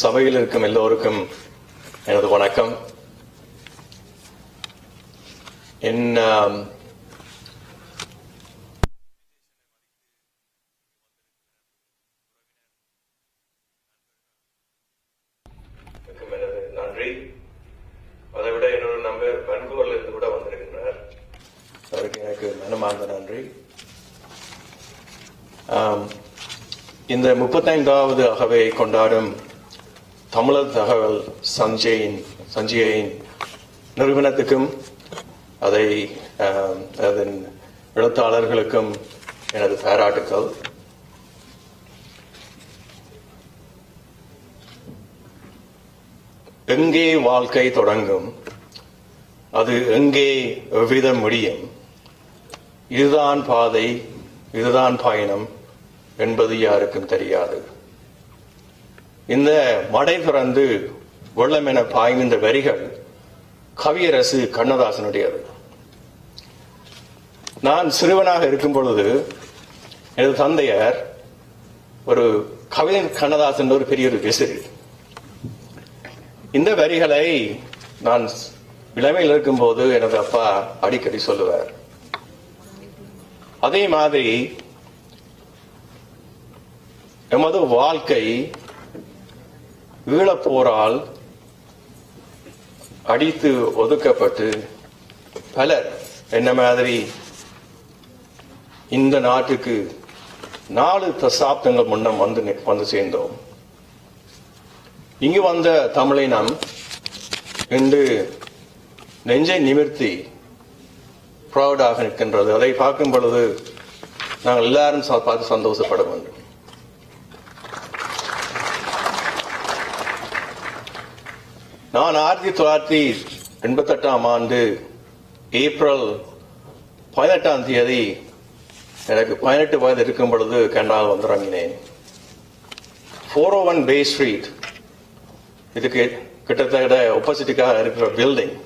சபையில் இருக்கும் எல்லோருக்கும் எனது வணக்கம். என் எனது நன்றி. அதைவிட என்னோட நம்பர் வன்கூவர்ல இருந்து கூட வந்திருக்கின்றார். அவருக்கு எனக்கு மனமார்ந்த நன்றி. இந்த 35வது அகவை கொண்டாடும் தமிழர் தகவல் சஞ்சிகையின் நிறுவனத்துக்கும் அதன் எழுத்தாளர்களுக்கும் எனது பாராட்டுக்கள். எங்கே வாழ்க்கை தொடங்கும், அது எங்கே எவ்விதம் முடியும், இதுதான் பாதை, இதுதான் பயணம் என்பது யாருக்கும் தெரியாது. இந்த மடை திறந்து வெள்ளம் என பாய்ந்த வரிகள் கவியரசு கண்ணதாசனுடையது. நான் சிறுவனாக இருக்கும் பொழுது எனது தந்தையார் ஒரு கவிஞர் கண்ணதாசன் ஒரு பெரிய ஒரு விசிறி. இந்த வரிகளை நான் இளமையில் இருக்கும்போது எனது அப்பா அடிக்கடி சொல்லுவார். அதே மாதிரி எமது வாழ்க்கை ஈழப்போரால் அடித்து ஒதுக்கப்பட்டு பலர் என்ன மாதிரி இந்த நாட்டுக்கு 4 தசாப்தங்கள் முன்னம் வந்து சேர்ந்தோம். இங்கு வந்த தமிழினம் இன்று நெஞ்சை நிமிர்த்தி ப்ரௌடாக நிற்கின்றது. அதை பார்க்கும் பொழுது நாங்கள் எல்லாரும் பார்த்து சந்தோஷப்பட வேண்டும். நான் 1988ஆம் ஆண்டு ஏப்ரல் 18ஆம் தேதி எனக்கு 18 வயது இருக்கும் பொழுது கனடாவில் வந்து இறங்கினேன். 401 பே ஸ்ட்ரீட், இதுக்கு கிட்டத்தட்ட ஆப்போசிட்டுக்காக இருக்கிற பில்டிங்,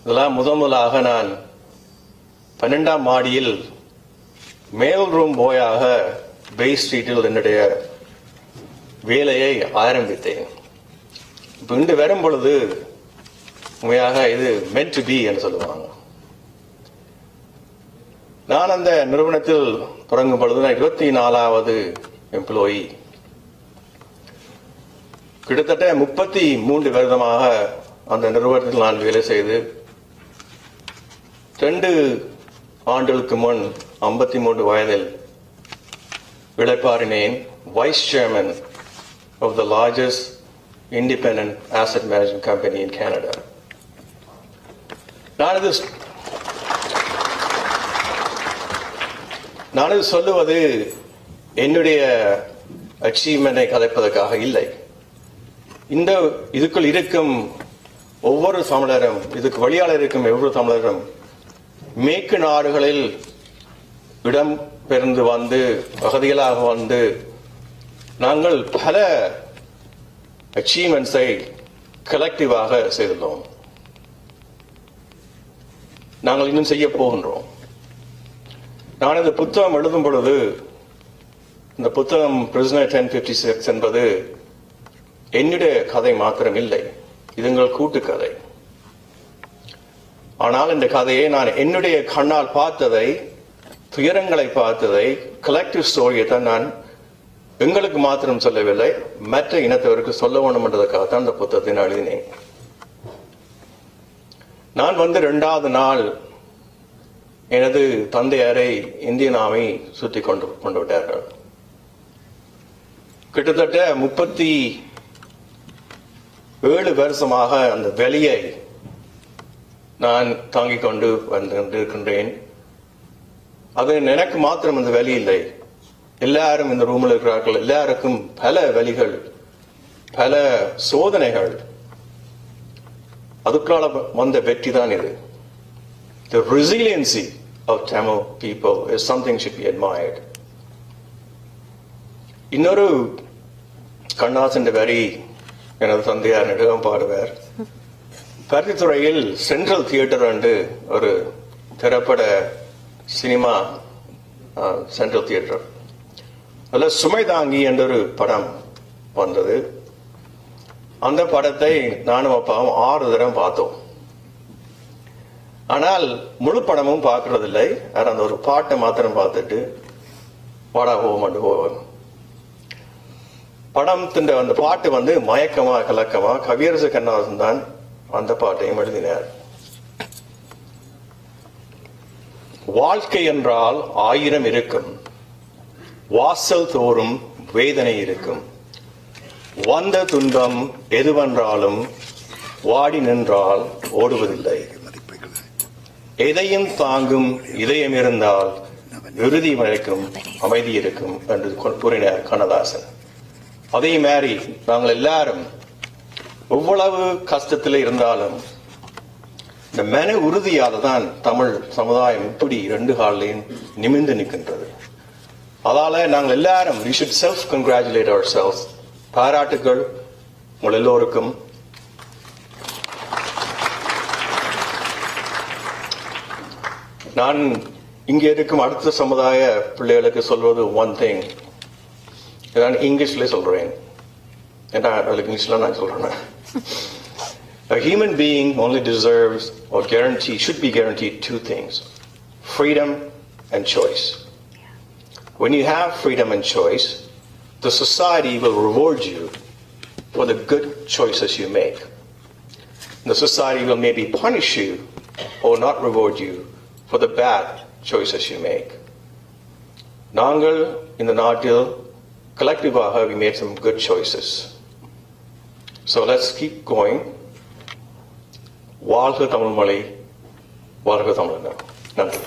இதெல்லாம் முதலாக நான் 12ஆம் மாடியில் மேல் ரூம் பாயாக பே ஸ்ட்ரீட்டில் என்னுடைய வேலையை ஆரம்பித்தேன். இன்று வரும் பொழுது உண்மையாக இது meant to be என்று சொல்லுவாங்க. நான் அந்த நிறுவனத்தில் தொடங்கும் பொழுது 24வது எம்ப்ளாயி. கிட்டத்தட்ட 33 வருடமாக அந்த நிறுவனத்தில் நான் வேலை செய்து 2 ஆண்டுகளுக்கு முன் 53 வயதில் இளைப்பாறினேன். Vice chairman of the largest independent asset management company in Canada. நான் இது சொல்லுவது என்னுடைய அச்சீவ்மெண்டை கதைப்பதற்காக இல்லை. இதுக்குள் இருக்கும் ஒவ்வொரு தமிழரும், இதுக்கு வழியாளர் இருக்கும் ஒவ்வொரு தமிழரும் மேற்கு நாடுகளில் இடம் பெயர்ந்து வந்து அகதிகளாக வந்து நாங்கள் பல அச்சீவ்மெண்ட்ஸை கலெக்டிவாக செய்துள்ளோம். நாங்கள் இன்னும் செய்ய போகின்றோம். நான் இந்த புத்தகம் எழுதும் பொழுது இந்த புத்தகம் பிரிசனர் 1056 என்பது என்னுடைய கதை மாத்திரம் இல்லை, இது எங்கள் கூட்டு கதை. ஆனால் இந்த கதையை நான் என்னுடைய கண்ணால் பார்த்ததை, துயரங்களை பார்த்ததை, கலெக்டிவ் ஸ்டோரியை தான் நான் எங்களுக்கு மாத்திரம் சொல்லவில்லை, மற்ற இனத்தவருக்கு சொல்ல வேண்டும் என்றதுக்காகத்தான் இந்த புத்தகத்தை நான் எழுதினேன். நான் வந்து 2வது நாள் எனது தந்தையாரை இந்தியன் ஆர்மி சுற்றி கொண்டு விட்டார்கள். கிட்டத்தட்ட 37 வருஷமாக அந்த வலியை நான் தாங்கிக் கொண்டு வந்திருக்கின்றேன். அது எனக்கு மாத்திரம் அந்த வலி இல்லை, எல்லாரும் இந்த ரூமில் இருக்கிறார்கள், எல்லாருக்கும் பல வலிகள், பல சோதனைகள். அதுக்குள்ள வந்த வெற்றி தான் இது. The resiliency of Tamil people is something should be admired. இன்னொரு கண்ணதாசன் வரி எனது தந்தையார் நெடுகம் பாடுவார். பருத்தித்துறையில் சென்ட்ரல் தியேட்டர் என்று ஒரு திரைப்பட சினிமா சென்ட்ரல் தியேட்டர், அதில் சுமை தாங்கி என்ற ஒரு படம் வந்தது. அந்த படத்தை நானும் அப்பாவும் 6 தடவை பார்த்தோம். ஆனால் முழு படமும் பார்க்கறதில்லை. அந்த ஒரு பாட்டை மாத்திரம் பார்த்துட்டு வாடா போவோம். படத்தின் அந்த பாட்டு வந்து மயக்கமா கலக்கமா கவியரசு கண்ணதாசன் தான் அந்த பாட்டையும் எழுதினார். வாழ்க்கை என்றால் 1000 இருக்கும், வாசல் தோறும் வேதனை இருக்கும், வந்த துன்பம் எதுவென்றாலும் வாடி நின்றால் ஓடுவதில்லை, எதையும் தாங்கும் இதயம் இருந்தால் இறுதி வரைக்கும் அமைதி இருக்கும் என்று கூறினார் கண்ணதாசன். அதே மாதிரி நாங்கள் எல்லாரும் எவ்வளவு கஷ்டத்தில் இருந்தாலும் இந்த மன உறுதியால தான் தமிழ் சமுதாயம் இப்படி 2 காலையும் நிமிர்ந்து நிற்கின்றது. அதால நாங்கள் எல்லாரும் we should self congratulate ourselves. பாராட்டுகள் உங்கள் எல்லோருக்கும். நான் இங்கே இருக்கும் அடுத்த சமுதாய பிள்ளைகளுக்கு சொல்வது one thing. நான் இங்கிலீஷ்ல சொல்றேன். ஏன்னா இங்கிலீஷ்ல நான் சொல்றேன். A human being only deserves or should be guaranteed 2 things: freedom and choice. When you have freedom and choice, the society will reward you for the good choices you make. The society will maybe punish you or not reward you for the bad choices you make. நாங்கள் இந்த நாட்டில் collectively we made some good choices. So let's keep going. வாழ்க தமிழ் மொழி, வாழ்க தமிழ். நன்றி.